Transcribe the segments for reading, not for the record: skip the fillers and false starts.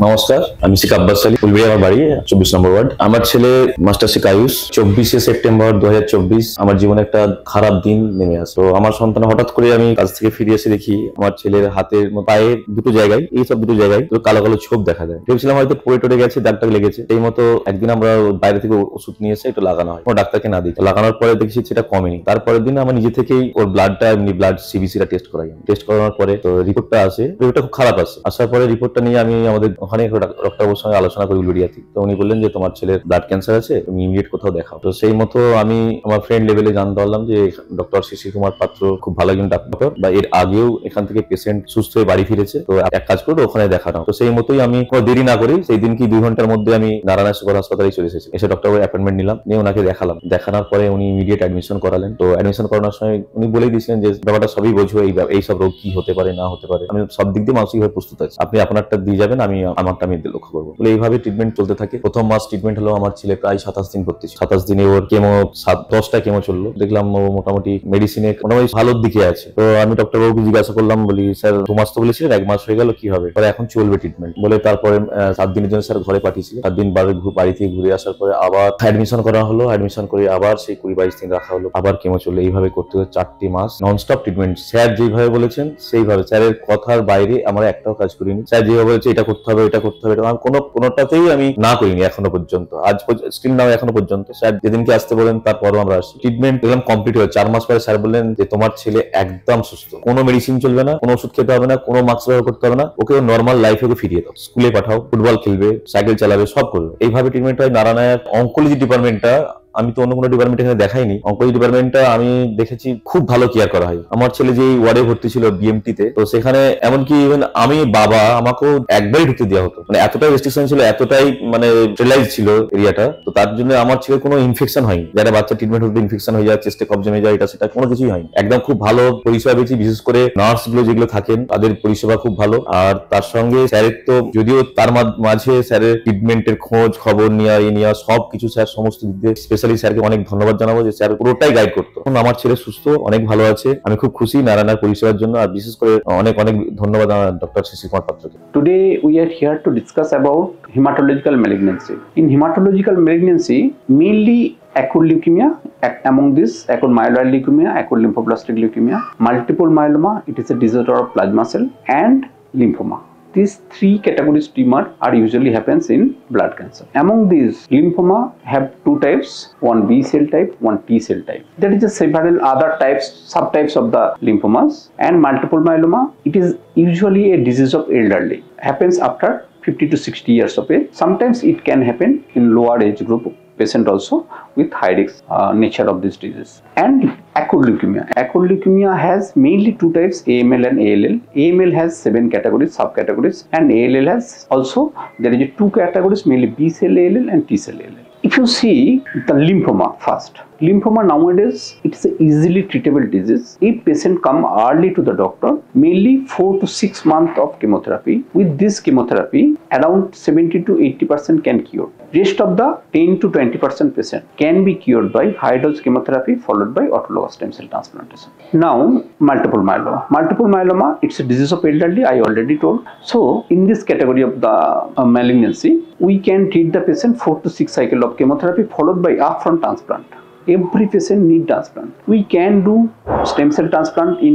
নমস্কার, আমি শেখ আব্বাস আলী। ফুলবাড়ি আমার বাড়ি, 24 নম্বর ওয়ার্ড। আমার ছেলে মাস্টার শেখ আয়ুষ। 24শে সেপ্টেম্বর 2024 আমার জীবনে একটা খারাপ দিন নেমে আসে। তো আমার সন্তান হঠাৎ করে আমি কাজ থেকে ফিরে এসে দেখি আমার ছেলের হাতের পায়ের দুটো জায়গায়, এই সব দুটো জায়গায় কালো কালো ছোপ দেখা যায়। ভেবেছিলাম হয়তো পড়ে টরে গেছে, দাগ টাগ লেগেছে। এই মতো একদিন আমরা বাইরে থেকে ওষুধ নিয়ে এসে একটু লাগানো হয়, ও ডাক্তারকে না দিই। লাগানোর পরে দেখছি সেটা কমেনি। তারপরের দিন আমার নিজে থেকেই ওর ব্লাডটা, এমনি ব্লাড সিবিসিটা টেস্ট করাই। টেস্ট করানোর পরে তো রিপোর্টটা আসে, রিপোর্টটা খুব খারাপ আসে। আসার পরে রিপোর্টটা নিয়ে আমি আমাদের ওখানে ডক্টরবাবুর সঙ্গে আলোচনা করি উলুবেড়িয়াতে। তো উনি বললেন যে তোমার ছেলের ব্লাড ক্যান্সার আছে, তুমি ইমিডিয়েট কোথাও দেখাও। তো সেই মতো আমি আমার ফ্রেন্ড লেভেলে জানতে পারলাম যে ডক্টর শিশির কুমার পাত্র খুব ভালো একজন ডাক্তার, বা এর আগেও এখান থেকে পেশেন্ট সুস্থ হয়ে বাড়ি ফিরেছে। তো এক কাজ করো, ওখানে দেখানো। তো সেই মতোই আমি কোনো দেরি না করি সেই দিন কি 2 ঘন্টার মধ্যে আমি নারায়ণ সুপার হাসপাতালে চলে এসেছি। এসে ডক্টর অ্যাপয়েন্টমেন্ট নিলাম, নিয়ে ওনাকে দেখালাম। দেখানোর পরে উনি ইমিডিয়েট অ্যাডমিশন করালেন। তো অ্যাডমিশন করানোর সময় উনি বলেই দিয়েছিলেন যে ব্যাপারটা সবই বোঝো, এই সব রোগ কি হতে পারে না হতে পারে। আমি সব দিক দিয়ে মানসিকভাবে প্রস্তুত আছি, আপনি আপনারটা দিয়ে যাবেন, আমি আমারটা আমি লক্ষ্য করবো বলে এইভাবে ট্রিটমেন্ট চলতে থাকে। প্রথম মাস ট্রিটমেন্ট হলো আমার ছেলে প্রায় 27 দিন ভর্তি ছিল। 27 দিনে ওর কেমো 10টা কেমো চললো। দেখলাম ও মোটামুটি মেডিসিনে মোটামুটি ভালোর দিকে আছে। তো আমি ডক্টর বাবুকে জিজ্ঞাসা করলাম, বলি স্যার 2 মাস তো বলেছিলেন, 1 মাস হয়ে গেল, কি হবে? পরে এখন চলবে ট্রিটমেন্ট বলে তারপরে 7 দিনের জন্য স্যার ঘরে পাঠিয়েছিলেন। 7 দিন বাড়ি থেকে ঘুরে আসার পরে আবার অ্যাডমিশন করা হলো। অ্যাডমিশন করে আবার সেই 20-22 দিন রাখা হলো, আবার কেমো চললো। এইভাবে করতে 4টি মাস ননস্টপ ট্রিটমেন্ট। স্যার যেভাবে বলেছেন সেইভাবে, স্যারের কথার বাইরে আমরা একটাও কাজ করিনি। স্যার যেভাবে বলেছে এটা করতে হবে, এটা করতে হবে, কোনোটাতেই আমি না করিনি এখনো পর্যন্ত। আজ স্টিল নাও এখনো পর্যন্ত। স্যার যেদিনকে আসতে বলেন তারপরও আমরা আসি। ট্রিটমেন্ট দেখলাম কমপ্লিট হয়ে 4 মাস পরে স্যার বললেন যে তোমার ছেলে একদম সুস্থ, কোনো মেডিসিন চলবে না, কোনো ওষুধ খেতে হবে না, কোনো মাস্ক ব্যবহার করতে হবে না, ওকে নর্মাল লাইফে ফিরিয়ে দাও, স্কুলে পাঠাও, ফুটবল খেলবে, সাইকেল চালাবে, সব করবে। এইভাবে ট্রিটমেন্ট হয়। নারায়ণের অঙ্কোলজি ডিপার্টমেন্টটা, আমি তো অন্য কোনো ডিপার্টমেন্ট এখানে দেখাইনি, অঙ্কোলজি ডিপার্টমেন্টটা আমি দেখেছি খুব ভালো কেয়ার করা হয়। আমার ছেলে যে ওয়ার্ডে ভর্তি ছিল বিএমটি তে, তো সেখানে এমনকি ইভেন আমি বাবা আমাকেও একবারই ঢুকতে দেওয়া হতো। মানে এতটাই রেস্ট্রিকশন ছিল, এতটাই মানে স্টেরিলাইজ ছিল এরিয়াটা। তো তার জন্য আমার ছেলের কোনো ইনফেকশন হয়নি। যারা বাচ্চা ট্রিটমেন্ট হতে ইনফেকশন হয়ে যায়, চেস্টে কফ জমে যায়, এটা সেটা কোনো কিছুই হয়নি। একদম খুব ভালো পরিষেবা পেয়েছি। বিশেষ করে নার্স গুলো যেগুলো থাকেন তাদের পরিষেবা খুব ভালো। আর তার সঙ্গে স্যারের তো যদিও তার মাঝে স্যারের ট্রিটমেন্টের খোঁজ খবর নেওয়া সবকিছু স্যার সমস্ত দিক দিয়ে স্পেশালি স্যারকে অনেক ধন্যবাদ জানাবো যে স্যার পুরোটাই গাইড করতো। এখন আমার ছেলে সুস্থ, অনেক ভালো আছে। আমি খুব খুশি নারায়ণের পরিষেবার জন্য। আর বিশেষ করে অনেক অনেক ধন্যবাদ আমার ডক্টর শিশির কুমার পাত্রকে। Today we are here to discuss about hematological malignancy. In hematological malignancy, mainly acute leukemia, among this acute myeloid leukemia, acute lymphoblastic leukemia, multiple myeloma, it is a disorder of plasma cell, and lymphoma. These 3 categories tumor are usually happens in blood cancer. Among these, lymphoma have 2 types, one B cell type, one T cell type. There is a several other types, subtypes of the lymphomas. And multiple myeloma, it is usually a disease of elderly, happens after 50 to 60 years of age. Sometimes it can happen in lower age group patient also with high risk nature of this disease. And acute leukemia. Acute leukemia has mainly 2 types, AML and ALL. AML has 7 categories, subcategories, and ALL has also, there is 2 categories, mainly B cell ALL and T cell ALL. If you see the lymphoma first, lymphoma nowadays, it is an easily treatable disease. If patient come early to the doctor, mainly 4 to 6 months of chemotherapy. With this chemotherapy, around 70 to 80% can cure. Rest of the 10 to 20% patient can be cured by high dose chemotherapy followed by autologous stem cell transplantation. Now, multiple myeloma. Multiple myeloma, it's a disease of elderly, I already told. So, in this category of the malignancy, we can treat the patient 4 to 6 cycle of chemotherapy followed by upfront transplant. Every patient need transplant. We can do stem cell transplant in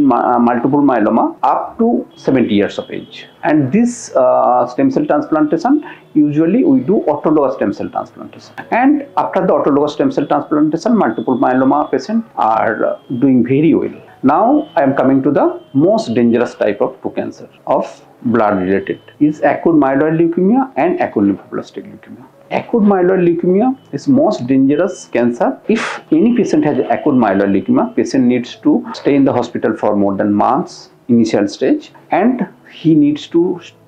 multiple myeloma up to 70 years of age. And this stem cell transplantation, usually we do autologous stem cell transplantation. And after the autologous stem cell transplantation, multiple myeloma patients are doing very well. Now I am coming to the most dangerous type of 2 cancer of blood related is acute myeloid leukemia and acute lymphoblastic leukemia. Acute myeloid leukemia is most dangerous cancer. If any patient has acute myeloid leukemia, patient needs to stay in the hospital for more than months initial stage, and he needs to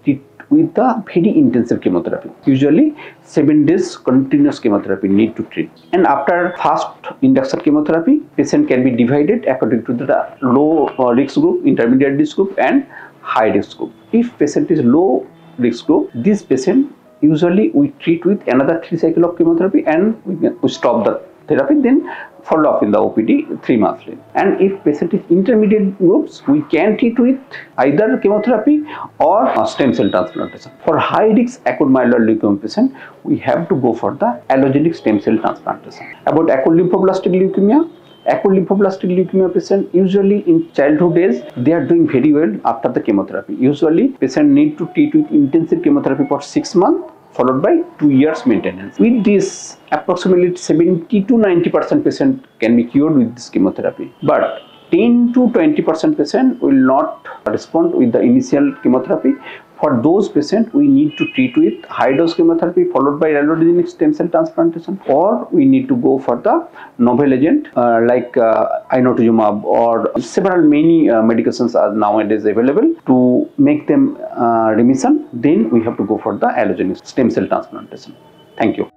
treat with the very intensive chemotherapy. Usually 7 days continuous chemotherapy need to treat. And after first induction chemotherapy, patient can be divided according to the low risk group, intermediate risk group, and high risk group. If patient is low risk group, this patient usually we treat with another 3 cycle of chemotherapy and we stop the therapy, then follow up in the OPD 3 monthly. And if patient is intermediate groups, we can treat with either chemotherapy or stem cell transplantation. For high risk acute myeloid leukemia patient, we have to go for the allogeneic stem cell transplantation. About acute lymphoblastic leukemia, patient usually in childhood days, they are doing very well after the chemotherapy. Usually patient need to treat with intensive chemotherapy for 6 months followed by 2 years maintenance. With this, approximately 70 to 90% patient can be cured with this chemotherapy. But 10 to 20% patient will not respond with the initial chemotherapy. For those patients, we need to treat with high dose chemotherapy followed by allogeneic stem cell transplantation, or we need to go for the novel agent like inotuzumab, or many medications are nowadays available to make them remission. Then we have to go for the allogeneic stem cell transplantation. Thank you.